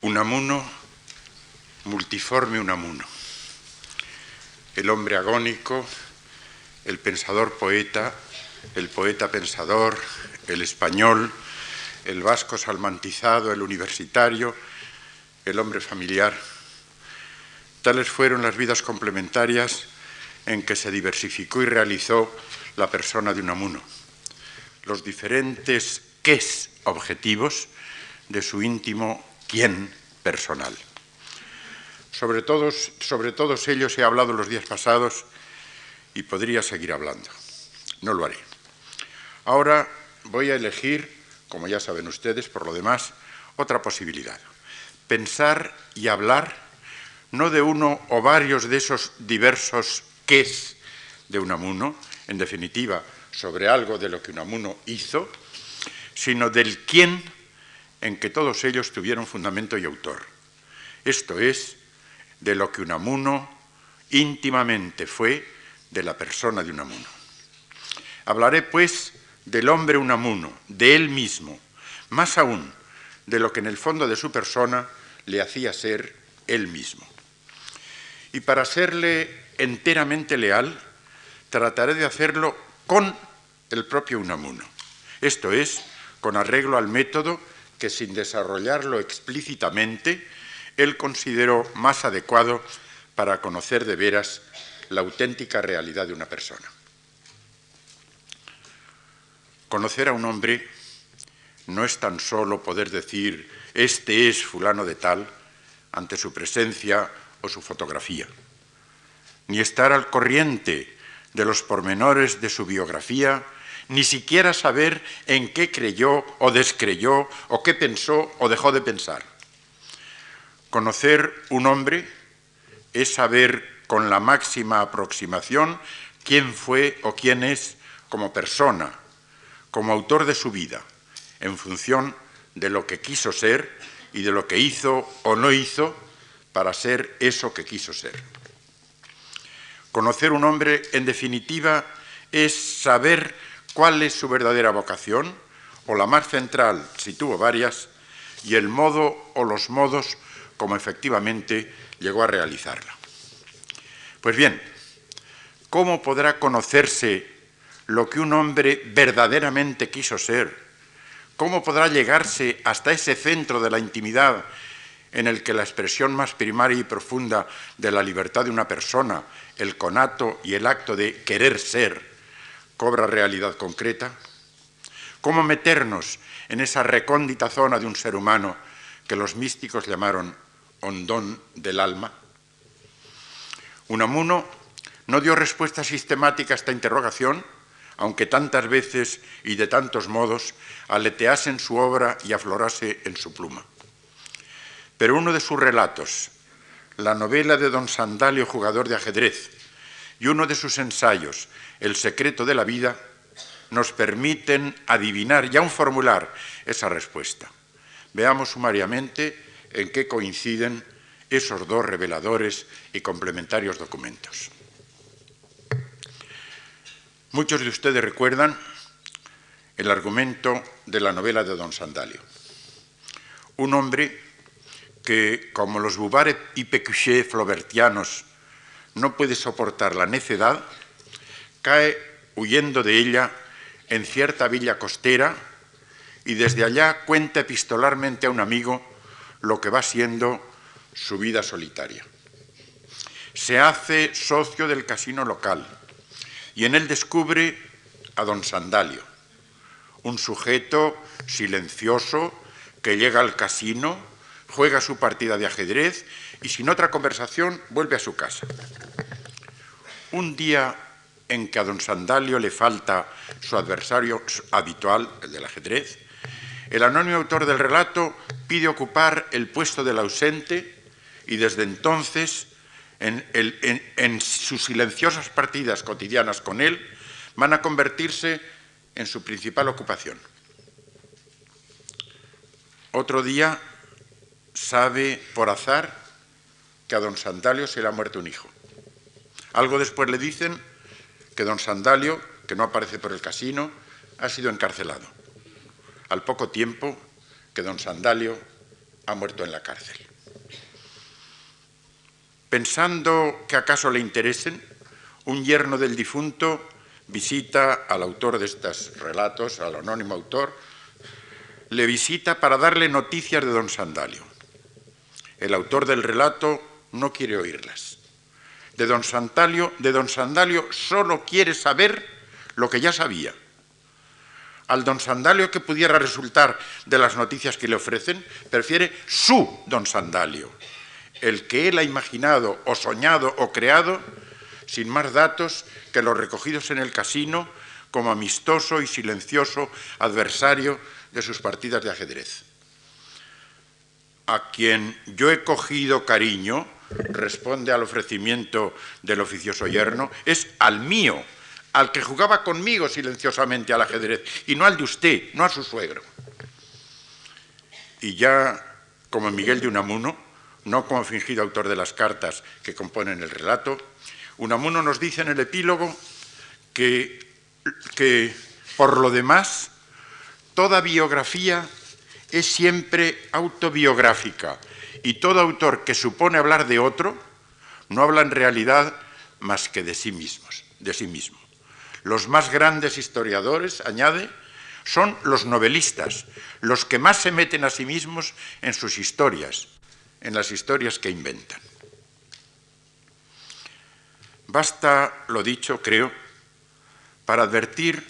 Unamuno, multiforme Unamuno. El hombre agónico, el pensador poeta, el poeta pensador, el español, el vasco salmantizado, el universitario, el hombre familiar. Tales fueron las vidas complementarias en que se diversificó y realizó la persona de Unamuno. Los diferentes qués objetivos de su íntimo quién personal. Sobre todos ellos he hablado los días pasados y podría seguir hablando. No lo haré. Ahora voy a elegir, como ya saben ustedes, por lo demás, otra posibilidad. Pensar y hablar no de uno o varios de esos diversos qués de Unamuno, en definitiva, sobre algo de lo que Unamuno hizo, sino del quién en que todos ellos tuvieron fundamento y autor. Esto es, de lo que Unamuno íntimamente fue de la persona de Unamuno. Hablaré, pues, del hombre Unamuno, de él mismo, más aún de lo que en el fondo de su persona le hacía ser él mismo. Y para serle enteramente leal, trataré de hacerlo con el propio Unamuno. Esto es, con arreglo al método que, sin desarrollarlo explícitamente, él consideró más adecuado para conocer de veras la auténtica realidad de una persona. Conocer a un hombre no es tan solo poder decir este es fulano de tal ante su presencia o su fotografía, ni estar al corriente de los pormenores de su biografía, ni siquiera saber en qué creyó o descreyó o qué pensó o dejó de pensar. Conocer un hombre es saber con la máxima aproximación quién fue o quién es como persona, como autor de su vida, en función de lo que quiso ser y de lo que hizo o no hizo para ser eso que quiso ser. Conocer un hombre, en definitiva, es saber cuál es su verdadera vocación, o la más central, si tuvo varias, y el modo o los modos como efectivamente llegó a realizarla. Pues bien, ¿cómo podrá conocerse lo que un hombre verdaderamente quiso ser? ¿Cómo podrá llegarse hasta ese centro de la intimidad en el que la expresión más primaria y profunda de la libertad de una persona, el conato y el acto de querer ser, cobra realidad concreta? ¿Cómo meternos en esa recóndita zona de un ser humano que los místicos llamaron hondón del alma? Unamuno no dio respuesta sistemática a esta interrogación, aunque tantas veces y de tantos modos aletease en su obra y aflorase en su pluma. Pero uno de sus relatos, la novela de Don Sandalio, jugador de ajedrez, y uno de sus ensayos, El secreto de la vida, nos permiten adivinar y aún formular esa respuesta. Veamos sumariamente en qué coinciden esos dos reveladores y complementarios documentos. Muchos de ustedes recuerdan el argumento de la novela de Don Sandalio. Un hombre que, como los Bouvard y Pécuchet flaubertianos, no puede soportar la necedad, cae huyendo de ella en cierta villa costera y desde allá cuenta epistolarmente a un amigo lo que va siendo su vida solitaria. Se hace socio del casino local y en él descubre a Don Sandalio, un sujeto silencioso que llega al casino, juega su partida de ajedrez y sin otra conversación vuelve a su casa. Un día en que a Don Sandalio le falta su adversario habitual, el del ajedrez, el anónimo autor del relato pide ocupar el puesto del ausente y desde entonces en sus silenciosas partidas cotidianas con él van a convertirse en su principal ocupación. Otro día sabe por azar que a Don Sandalio se le ha muerto un hijo. Algo después le dicen que Don Sandalio, que no aparece por el casino, ha sido encarcelado. Al poco tiempo que Don Sandalio ha muerto en la cárcel. Pensando que acaso le interesen, un yerno del difunto visita al autor de estos relatos, al anónimo autor, le visita para darle noticias de don Sandalio. El autor del relato no quiere oírlas. De don Sandalio solo quiere saber lo que ya sabía. Al don Sandalio que pudiera resultar de las noticias que le ofrecen, prefiere su don Sandalio, el que él ha imaginado o soñado o creado, sin más datos que los recogidos en el casino como amistoso y silencioso adversario de sus partidas de ajedrez. A quien yo he cogido cariño, responde al ofrecimiento del oficioso yerno, es al mío, al que jugaba conmigo silenciosamente al ajedrez, y no al de usted, no a su suegro. Y ya como Miguel de Unamuno, no como fingido autor de las cartas que componen el relato, Unamuno nos dice en el epílogo que por lo demás, toda biografía es siempre autobiográfica y todo autor que supone hablar de otro no habla en realidad más que de sí mismo. Los más grandes historiadores, añade, son los novelistas, los que más se meten a sí mismos en sus historias, en las historias que inventan. Basta lo dicho, creo, para advertir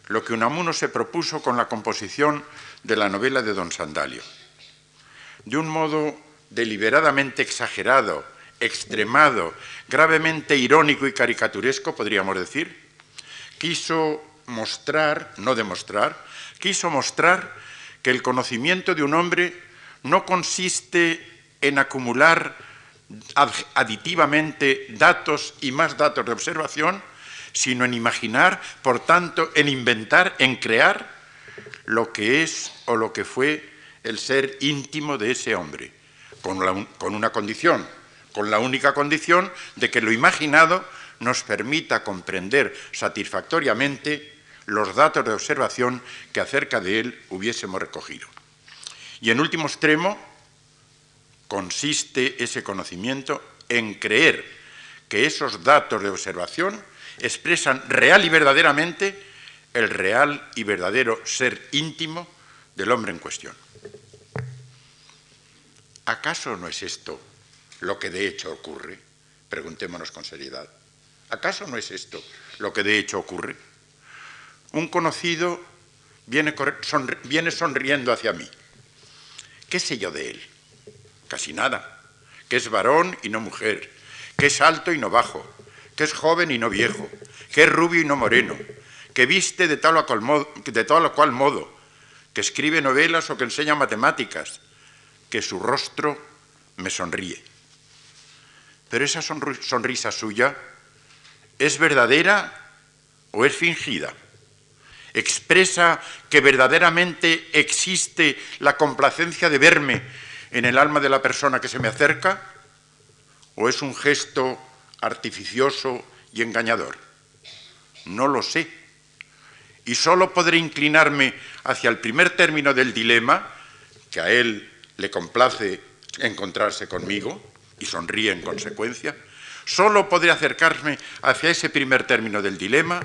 lo que Unamuno se propuso con la composición de la novela de don Sandalio. De un modo deliberadamente exagerado, extremado, gravemente irónico y caricaturesco, podríamos decir, quiso mostrar, no demostrar, quiso mostrar que el conocimiento de un hombre no consiste en acumular aditivamente datos y más datos de observación, sino en imaginar, por tanto, en inventar, en crear lo que es o lo que fue el ser íntimo de ese hombre, con una condición, con la única condición de que lo imaginado nos permita comprender satisfactoriamente los datos de observación que acerca de él hubiésemos recogido. Y en último extremo, consiste ese conocimiento en creer que esos datos de observación expresan real y verdaderamente el real y verdadero ser íntimo del hombre en cuestión. ¿Acaso no es esto lo que de hecho ocurre? Preguntémonos con seriedad. ¿Acaso no es esto lo que de hecho ocurre? Un conocido viene sonriendo hacia mí. ¿Qué sé yo de él? Casi nada. Que es varón y no mujer, que es alto y no bajo, que es joven y no viejo, que es rubio y no moreno, que viste de tal o cual modo, que escribe novelas o que enseña matemáticas, que su rostro me sonríe. Pero esa sonrisa suya, ¿es verdadera o es fingida? ¿Expresa que verdaderamente existe la complacencia de verme en el alma de la persona que se me acerca? ¿O es un gesto artificioso y engañador? No lo sé. Y solo podré inclinarme hacia el primer término del dilema, que a él le complace encontrarse conmigo y sonríe en consecuencia. Solo podré acercarme hacia ese primer término del dilema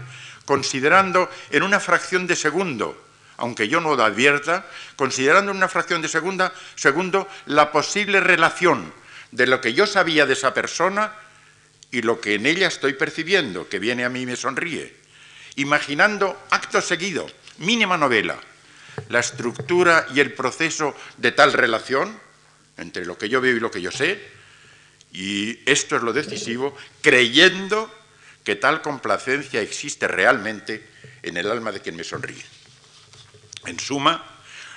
considerando en una fracción de segundo, aunque yo no lo advierta, considerando en una fracción de segundo la posible relación de lo que yo sabía de esa persona y lo que en ella estoy percibiendo, que viene a mí y me sonríe. Imaginando acto seguido, mínima novela, la estructura y el proceso de tal relación entre lo que yo veo y lo que yo sé, y esto es lo decisivo, creyendo que tal complacencia existe realmente en el alma de quien me sonríe. En suma,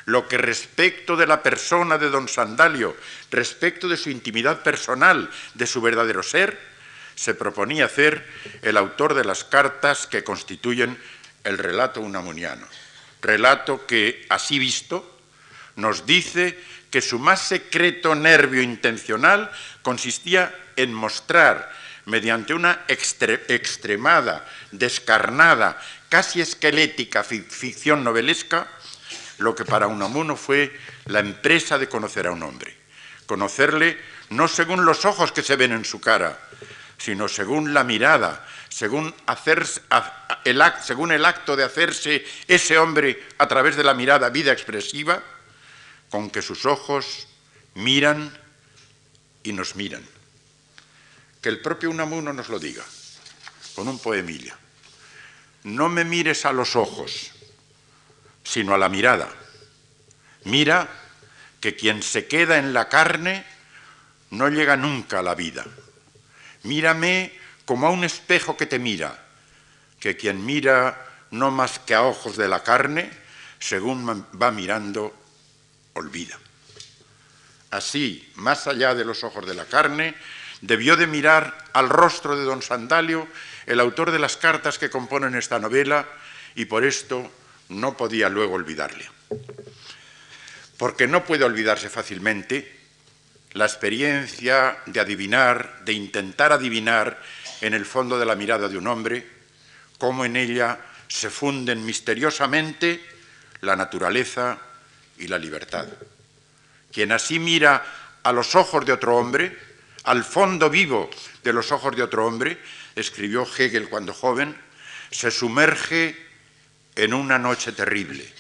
lo que respecto de la persona de don Sandalio, respecto de su intimidad personal, de su verdadero ser, se proponía hacer el autor de las cartas que constituyen el relato unamuniano. Relato que, así visto, nos dice que su más secreto nervio intencional consistía en mostrar, mediante una extremada, descarnada, casi esquelética ficción novelesca, lo que para Unamuno fue la empresa de conocer a un hombre. Conocerle no según los ojos que se ven en su cara, sino según la mirada, según el acto de hacerse ese hombre a través de la mirada vida expresiva, con que sus ojos miran y nos miran. Que el propio Unamuno nos lo diga, con un poemilla. No me mires a los ojos, sino a la mirada. Mira que quien se queda en la carne no llega nunca a la vida. Mírame como a un espejo que te mira, que quien mira no más que a ojos de la carne, según va mirando, olvida. Así, más allá de los ojos de la carne, debió de mirar al rostro de don Sandalio, el autor de las cartas que componen esta novela, y por esto no podía luego olvidarle. Porque no puede olvidarse fácilmente la experiencia de adivinar, de intentar adivinar en el fondo de la mirada de un hombre, cómo en ella se funden misteriosamente la naturaleza y la libertad. Quien así mira a los ojos de otro hombre, al fondo vivo de los ojos de otro hombre, escribió Hegel cuando joven, se sumerge en una noche terrible.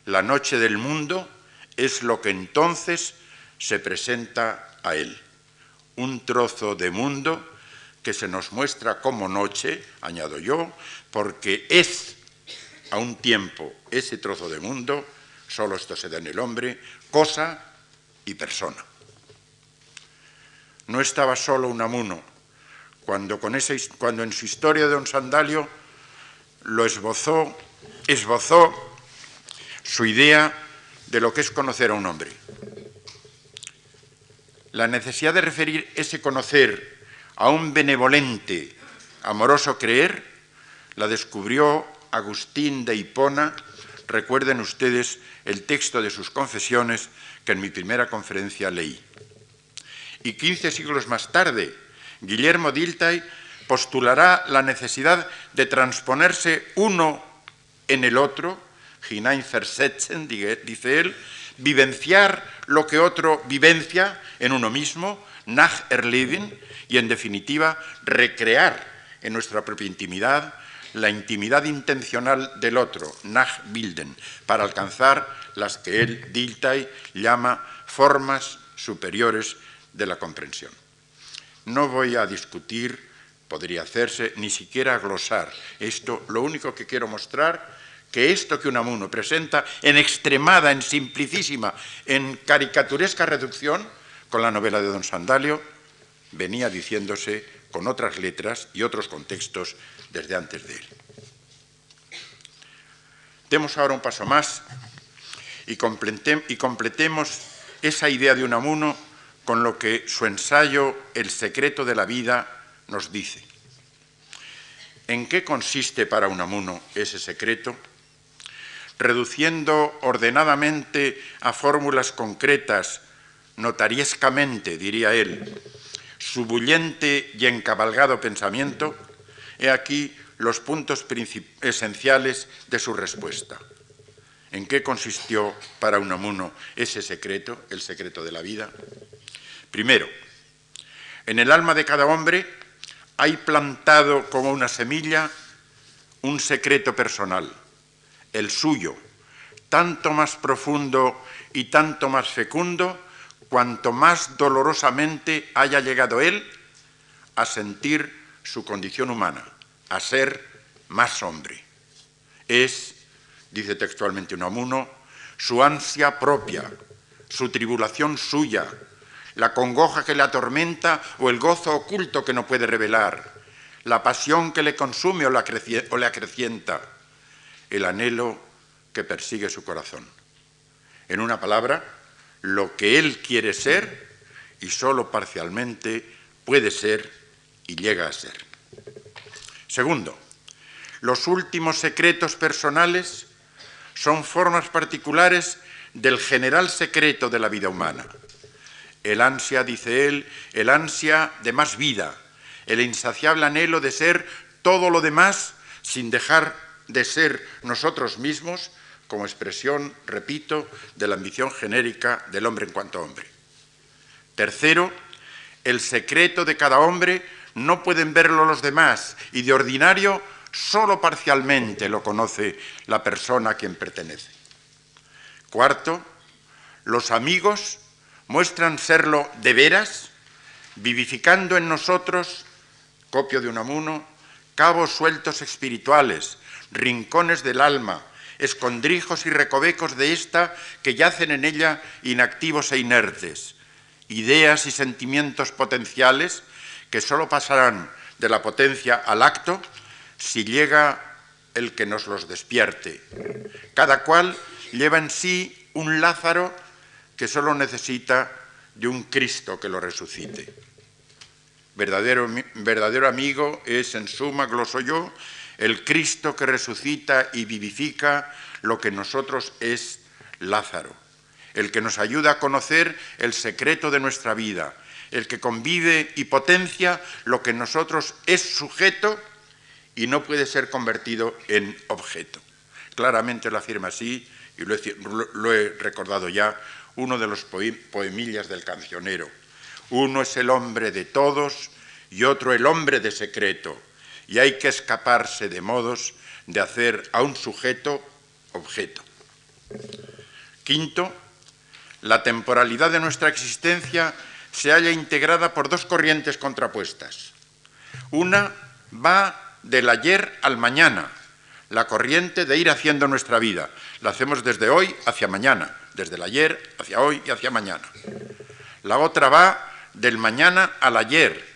La noche del mundo es lo que entonces se presenta a él. Un trozo de mundo que se nos muestra como noche, añado yo, porque es a un tiempo ese trozo de mundo, solo esto se da en el hombre, cosa y persona. No estaba solo Unamuno cuando en su historia de don Sandalio lo esbozó su idea de lo que es conocer a un hombre. La necesidad de referir ese conocer a un benevolente, amoroso creer, la descubrió Agustín de Hipona. Recuerden ustedes el texto de sus confesiones que en mi primera conferencia leí. Y 15 siglos más tarde, Guillermo Dilthey postulará la necesidad de transponerse uno en el otro, hineinversetzen, dice él, vivenciar lo que otro vivencia en uno mismo, nacherleben, y en definitiva recrear en nuestra propia intimidad la intimidad intencional del otro, nachbilden, para alcanzar las que él, Dilthey, llama formas superiores de la comprensión. No voy a discutir, podría hacerse, ni siquiera a glosar esto. Lo único que quiero mostrar que esto que Unamuno presenta en extremada, en simplicísima, en caricaturesca reducción con la novela de don Sandalio, venía diciéndose con otras letras y otros contextos desde antes de él. Demos ahora un paso más y completemos esa idea de Unamuno con lo que su ensayo El secreto de la vida nos dice. ¿En qué consiste para Unamuno ese secreto? Reduciendo ordenadamente a fórmulas concretas, notariescamente, diría él, su bullente y encabalgado pensamiento, he aquí los puntos esenciales de su respuesta. ¿En qué consistió para Unamuno ese secreto, el secreto de la vida? Primero, en el alma de cada hombre hay plantado como una semilla un secreto personal, el suyo, tanto más profundo y tanto más fecundo, cuanto más dolorosamente haya llegado él a sentir su condición humana, a ser más hombre. Es, dice textualmente Unamuno, su ansia propia, su tribulación suya, la congoja que le atormenta o el gozo oculto que no puede revelar, la pasión que le consume o le acrecienta, el anhelo que persigue su corazón. En una palabra, lo que él quiere ser y solo parcialmente puede ser y llega a ser. Segundo, los últimos secretos personales son formas particulares del general secreto de la vida humana. El ansia, dice él, el ansia de más vida, el insaciable anhelo de ser todo lo demás sin dejar de ser nosotros mismos, como expresión, repito, de la ambición genérica del hombre en cuanto hombre. Tercero, el secreto de cada hombre no pueden verlo los demás y de ordinario solo parcialmente lo conoce la persona a quien pertenece. Cuarto, los amigos muestran serlo de veras, vivificando en nosotros, copio de Unamuno, cabos sueltos espirituales, rincones del alma, escondrijos y recovecos de ésta que yacen en ella inactivos e inertes, ideas y sentimientos potenciales que sólo pasarán de la potencia al acto si llega el que nos los despierte. Cada cual lleva en sí un Lázaro que sólo necesita de un Cristo que lo resucite. Verdadero amigo es, en suma, gloso yo, el Cristo que resucita y vivifica lo que en nosotros es Lázaro, el que nos ayuda a conocer el secreto de nuestra vida, el que convive y potencia lo que en nosotros es sujeto y no puede ser convertido en objeto. Claramente lo afirma así, y lo he recordado ya, uno de los poemillas del cancionero. Uno es el hombre de todos y otro el hombre de secreto, y hay que escaparse de modos de hacer a un sujeto objeto. Quinto, la temporalidad de nuestra existencia se halla integrada por dos corrientes contrapuestas. Una va del ayer al mañana, la corriente de ir haciendo nuestra vida. La hacemos desde hoy hacia mañana, desde el ayer hacia hoy y hacia mañana. La otra va del mañana al ayer,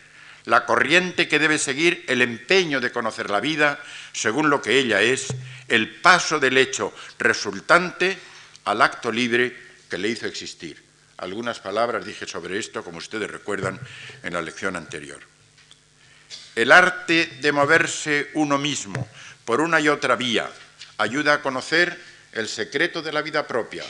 la corriente que debe seguir el empeño de conocer la vida según lo que ella es, el paso del hecho resultante al acto libre que le hizo existir. Algunas palabras dije sobre esto, como ustedes recuerdan, en la lección anterior. El arte de moverse uno mismo por una y otra vía ayuda a conocer el secreto de la vida propia,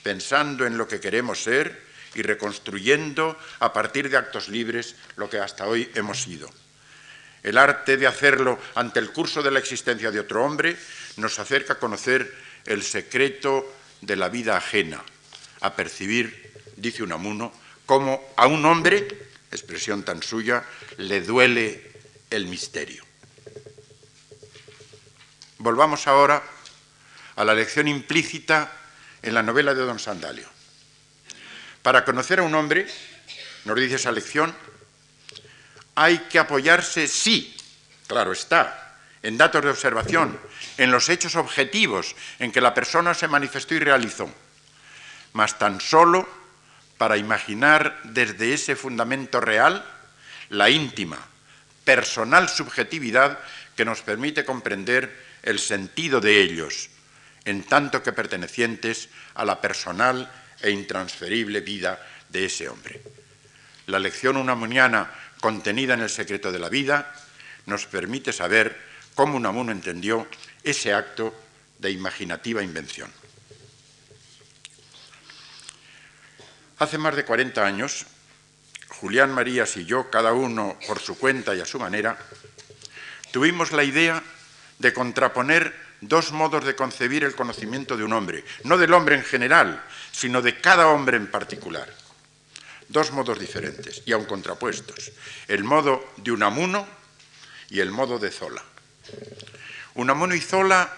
pensando en lo que queremos ser y reconstruyendo a partir de actos libres lo que hasta hoy hemos sido. El arte de hacerlo ante el curso de la existencia de otro hombre nos acerca a conocer el secreto de la vida ajena, a percibir, dice Unamuno, cómo a un hombre, expresión tan suya, le duele el misterio. Volvamos ahora a la lección implícita en la novela de Don Sandalio. Para conocer a un hombre, nos dice esa lección, hay que apoyarse, sí, claro está, en datos de observación, en los hechos objetivos en que la persona se manifestó y realizó, mas tan solo para imaginar desde ese fundamento real la íntima, personal subjetividad que nos permite comprender el sentido de ellos, en tanto que pertenecientes a la personal e intransferible vida de ese hombre. La lección unamuniana contenida en el secreto de la vida nos permite saber cómo Unamuno entendió ese acto de imaginativa invención. Hace más de 40 años, Julián Marías y yo, cada uno por su cuenta y a su manera, tuvimos la idea de contraponer dos modos de concebir el conocimiento de un hombre, no del hombre en general, sino de cada hombre en particular. Dos modos diferentes y aun contrapuestos, el modo de Unamuno y el modo de Zola. Unamuno y Zola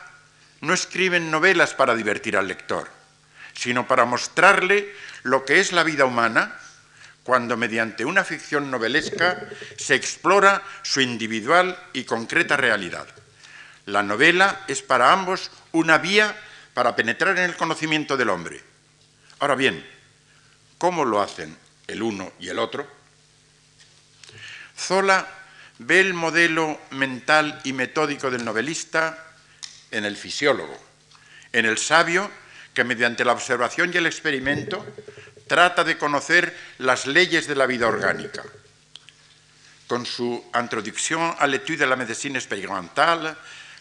no escriben novelas para divertir al lector, sino para mostrarle lo que es la vida humana cuando mediante una ficción novelesca se explora su individual y concreta realidad. La novela es para ambos una vía para penetrar en el conocimiento del hombre. Ahora bien, ¿cómo lo hacen el uno y el otro? Zola ve el modelo mental y metódico del novelista en el fisiólogo, en el sabio que mediante la observación y el experimento trata de conocer las leyes de la vida orgánica. Con su Introduction à l'étude de la médecine expérimentale,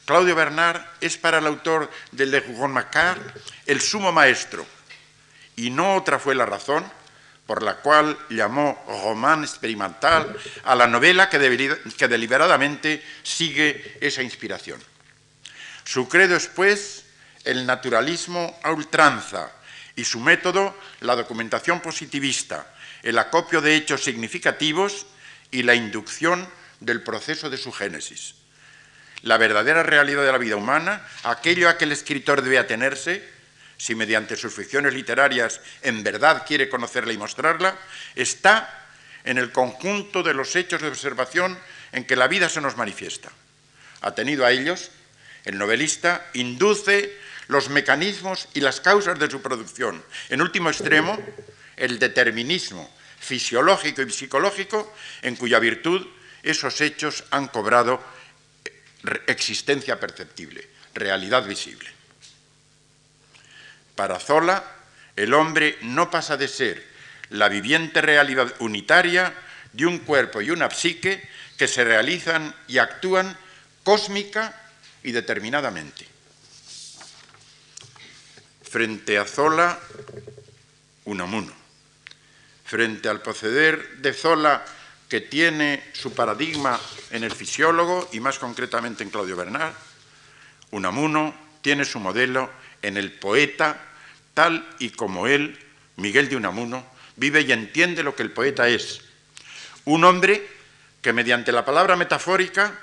Claudio Bernard es para el autor de Le Rougon-Macquart el sumo maestro, y no otra fue la razón por la cual llamó roman experimental a la novela que deliberadamente sigue esa inspiración. Su credo es, pues, el naturalismo a ultranza y su método, la documentación positivista, el acopio de hechos significativos y la inducción del proceso de su génesis. La verdadera realidad de la vida humana, aquello a que el escritor debe atenerse, si mediante sus ficciones literarias en verdad quiere conocerla y mostrarla, está en el conjunto de los hechos de observación en que la vida se nos manifiesta. Atenido a ellos, el novelista induce los mecanismos y las causas de su producción. En último extremo, el determinismo fisiológico y psicológico en cuya virtud esos hechos han cobrado existencia perceptible, realidad visible. Para Zola, el hombre no pasa de ser la viviente realidad unitaria de un cuerpo y una psique que se realizan y actúan cósmica y determinadamente. Frente a Zola, Unamuno. Frente al proceder de Zola, que tiene su paradigma en el fisiólogo y más concretamente en Claudio Bernal, Unamuno tiene su modelo en el poeta, tal y como él, Miguel de Unamuno, vive y entiende lo que el poeta es. Un hombre que mediante la palabra metafórica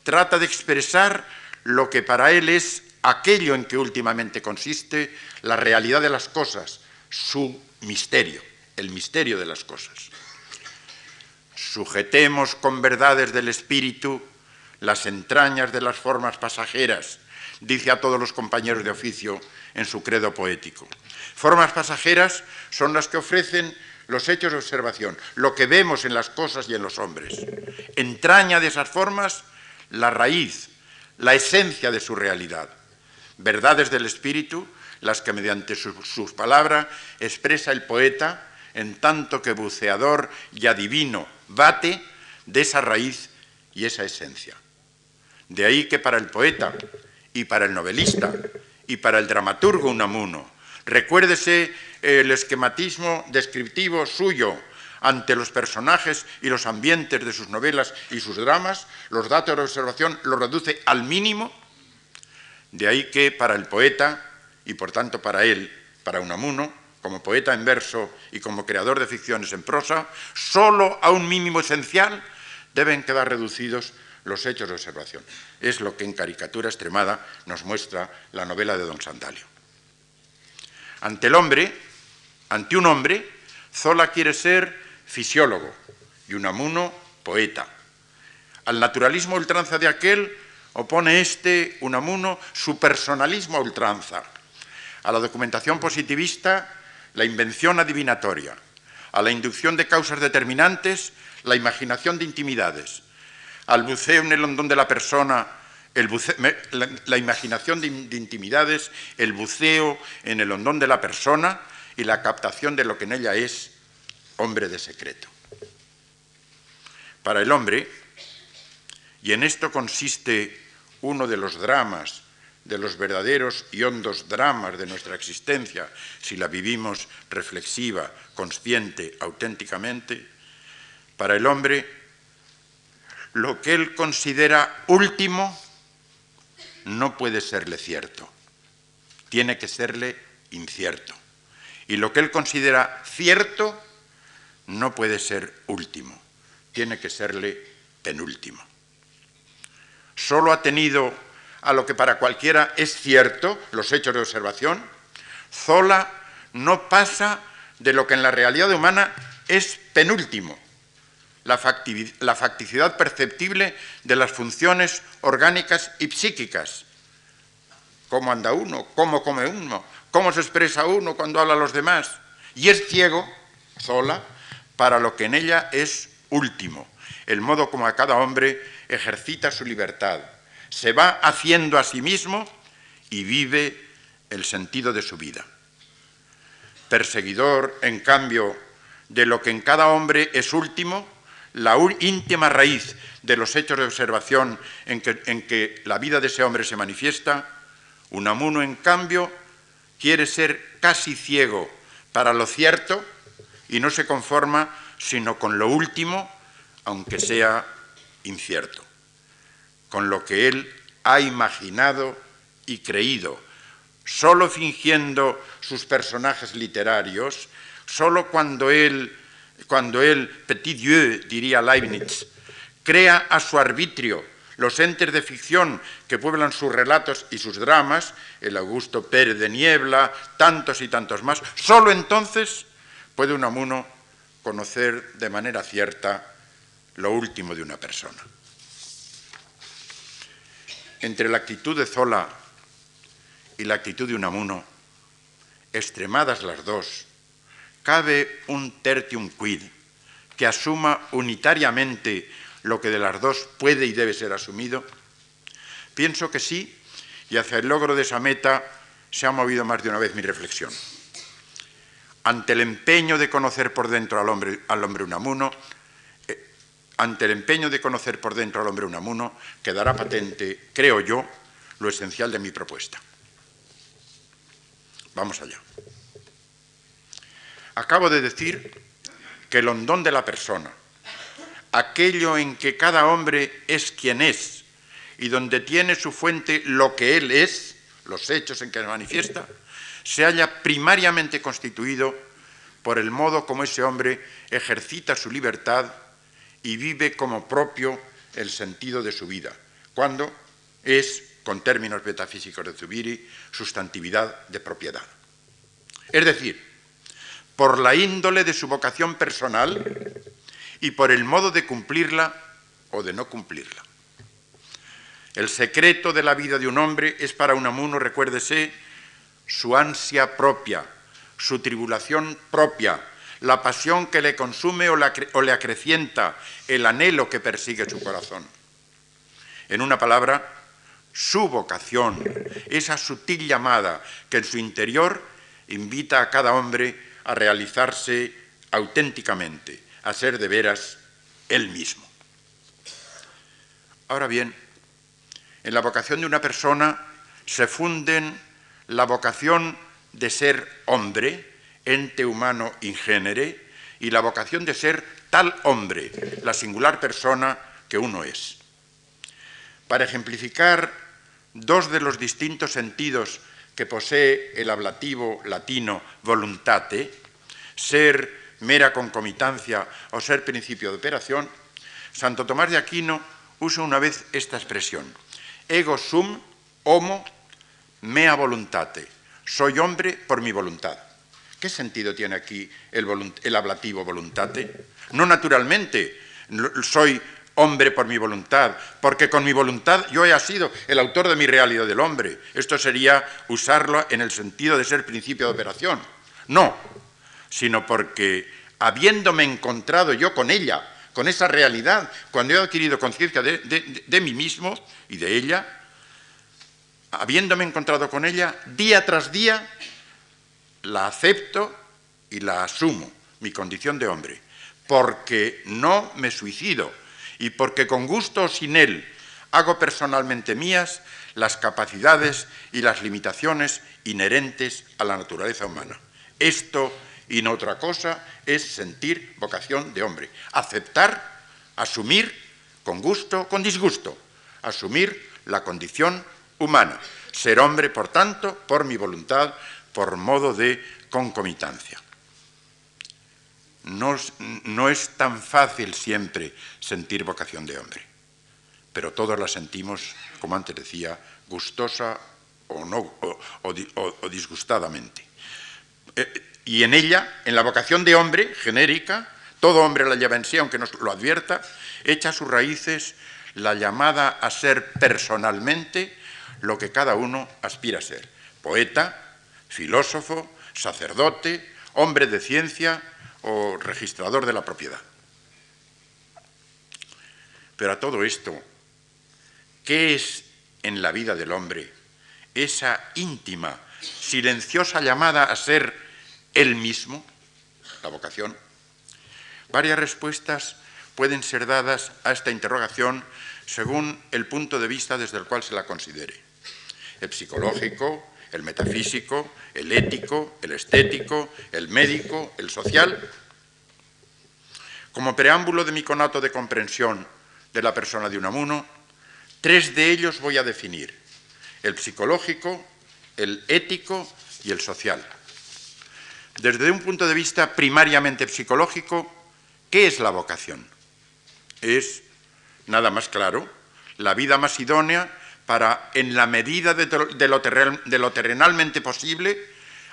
trata de expresar lo que para él es aquello en que últimamente consiste la realidad de las cosas, su misterio, el misterio de las cosas. Sujetemos con verdades del espíritu las entrañas de las formas pasajeras, dice a todos los compañeros de oficio en su credo poético. Formas pasajeras son las que ofrecen los hechos de observación, lo que vemos en las cosas y en los hombres. Entraña de esas formas la raíz, la esencia de su realidad. Verdades del espíritu, las que mediante sus palabras expresa el poeta, en tanto que buceador y adivino bate de esa raíz y esa esencia. De ahí que para el poeta y para el novelista y para el dramaturgo Unamuno, recuérdese el esquematismo descriptivo suyo ante los personajes y los ambientes de sus novelas y sus dramas, los datos de observación los reduce al mínimo. De ahí que para el poeta, y por tanto para él, para Unamuno, como poeta en verso y como creador de ficciones en prosa, solo a un mínimo esencial deben quedar reducidos los hechos de observación. Es lo que en caricatura extremada nos muestra la novela de Don Sandalio. Ante el hombre, ante un hombre, Zola quiere ser fisiólogo y Unamuno poeta. Al naturalismo a ultranza de aquel opone Unamuno, su personalismo a ultranza. A la documentación positivista, la invención adivinatoria. A la inducción de causas determinantes, la imaginación de intimidades. Al buceo en el hondón de la persona, la imaginación de intimidades, el buceo en el hondón de la persona y la captación de lo que en ella es hombre de secreto. Para el hombre, y en esto consiste uno de los dramas, de los verdaderos y hondos dramas de nuestra existencia, si la vivimos reflexiva, consciente, auténticamente, para el hombre, lo que él considera último no puede serle cierto, tiene que serle incierto. Y lo que él considera cierto no puede ser último, tiene que serle penúltimo. Solo ha tenido a lo que para cualquiera es cierto, los hechos de observación. Zola no pasa de lo que en la realidad humana es penúltimo, la facticidad perceptible de las funciones orgánicas y psíquicas. ¿Cómo anda uno? ¿Cómo come uno? ¿Cómo se expresa uno cuando habla a los demás? Y es ciego, Zola, para lo que en ella es último, el modo como a cada hombre ejercita su libertad, se va haciendo a sí mismo y vive el sentido de su vida. Perseguidor, en cambio, de lo que en cada hombre es último, la íntima raíz de los hechos de observación en que la vida de ese hombre se manifiesta, Unamuno, en cambio, quiere ser casi ciego para lo cierto y no se conforma sino con lo último, aunque sea incierto, con lo que él ha imaginado y creído, solo fingiendo sus personajes literarios, solo cuando él, petit Dieu, diría Leibniz, crea a su arbitrio los entes de ficción que pueblan sus relatos y sus dramas, el Augusto Pérez de Niebla, tantos y tantos más, solo entonces puede Unamuno conocer de manera cierta lo último de una persona. Entre la actitud de Zola y la actitud de Unamuno, extremadas las dos, cabe un tertium quid que asuma unitariamente lo que de las dos puede y debe ser asumido. Pienso que sí, y hacia el logro de esa meta se ha movido más de una vez mi reflexión. Ante el empeño de conocer por dentro al hombre Unamuno, quedará patente, creo yo, lo esencial de mi propuesta. Vamos allá. Acabo de decir que el hondón de la persona, aquello en que cada hombre es quien es y donde tiene su fuente lo que él es, los hechos en que se manifiesta, se halla primariamente constituido por el modo como ese hombre ejercita su libertad y vive como propio el sentido de su vida, cuando es, con términos metafísicos de Zubiri, sustantividad de propiedad. Es decir, por la índole de su vocación personal y por el modo de cumplirla o de no cumplirla. El secreto de la vida de un hombre es para Unamuno, recuérdese, su ansia propia, su tribulación propia, la pasión que le consume o le acrecienta, el anhelo que persigue su corazón. En una palabra, su vocación, esa sutil llamada que en su interior invita a cada hombre a realizarse auténticamente, a ser de veras él mismo. Ahora bien, en la vocación de una persona se funden la vocación de ser hombre, ente humano ingénere, y la vocación de ser tal hombre, la singular persona que uno es. Para ejemplificar dos de los distintos sentidos que posee el ablativo latino voluntate, ser mera concomitancia o ser principio de operación, Santo Tomás de Aquino usa una vez esta expresión: ego sum homo mea voluntate, soy hombre por mi voluntad. ¿Qué sentido tiene aquí el ablativo voluntate? No naturalmente soy hombre por mi voluntad, porque con mi voluntad yo he sido el autor de mi realidad del hombre. Esto sería usarlo en el sentido de ser principio de operación. No, sino porque habiéndome encontrado yo con ella, con esa realidad, cuando he adquirido conciencia de mí mismo y de ella, habiéndome encontrado con ella, día tras día la acepto y la asumo, mi condición de hombre, porque no me suicido y porque con gusto o sin él hago personalmente mías las capacidades y las limitaciones inherentes a la naturaleza humana. Esto y no otra cosa es sentir vocación de hombre, aceptar, asumir con gusto, con disgusto, asumir la condición humana, ser hombre, por tanto, por mi voluntad, por modo de concomitancia. No es tan fácil siempre sentir vocación de hombre, pero todos la sentimos, como antes decía, gustosa o disgustadamente. Y en ella, en la vocación de hombre genérica, todo hombre la lleva en sí, aunque nos lo advierta, echa sus raíces la llamada a ser personalmente lo que cada uno aspira a ser: poeta, filósofo, sacerdote, hombre de ciencia o registrador de la propiedad. Pero a todo esto, ¿qué es en la vida del hombre esa íntima, silenciosa llamada a ser él mismo, la vocación? Varias respuestas pueden ser dadas a esta interrogación según el punto de vista desde el cual se la considere: el psicológico, el metafísico, el ético, el estético, el médico, el social. Como preámbulo de mi conato de comprensión de la persona de Unamuno, tres de ellos voy a definir: el psicológico, el ético y el social. Desde un punto de vista primariamente psicológico, ¿qué es la vocación? Es, nada más claro, la vida más idónea para, en la medida de lo terrenalmente posible,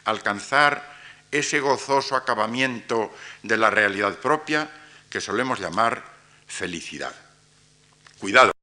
alcanzar ese gozoso acabamiento de la realidad propia que solemos llamar felicidad. Cuidado.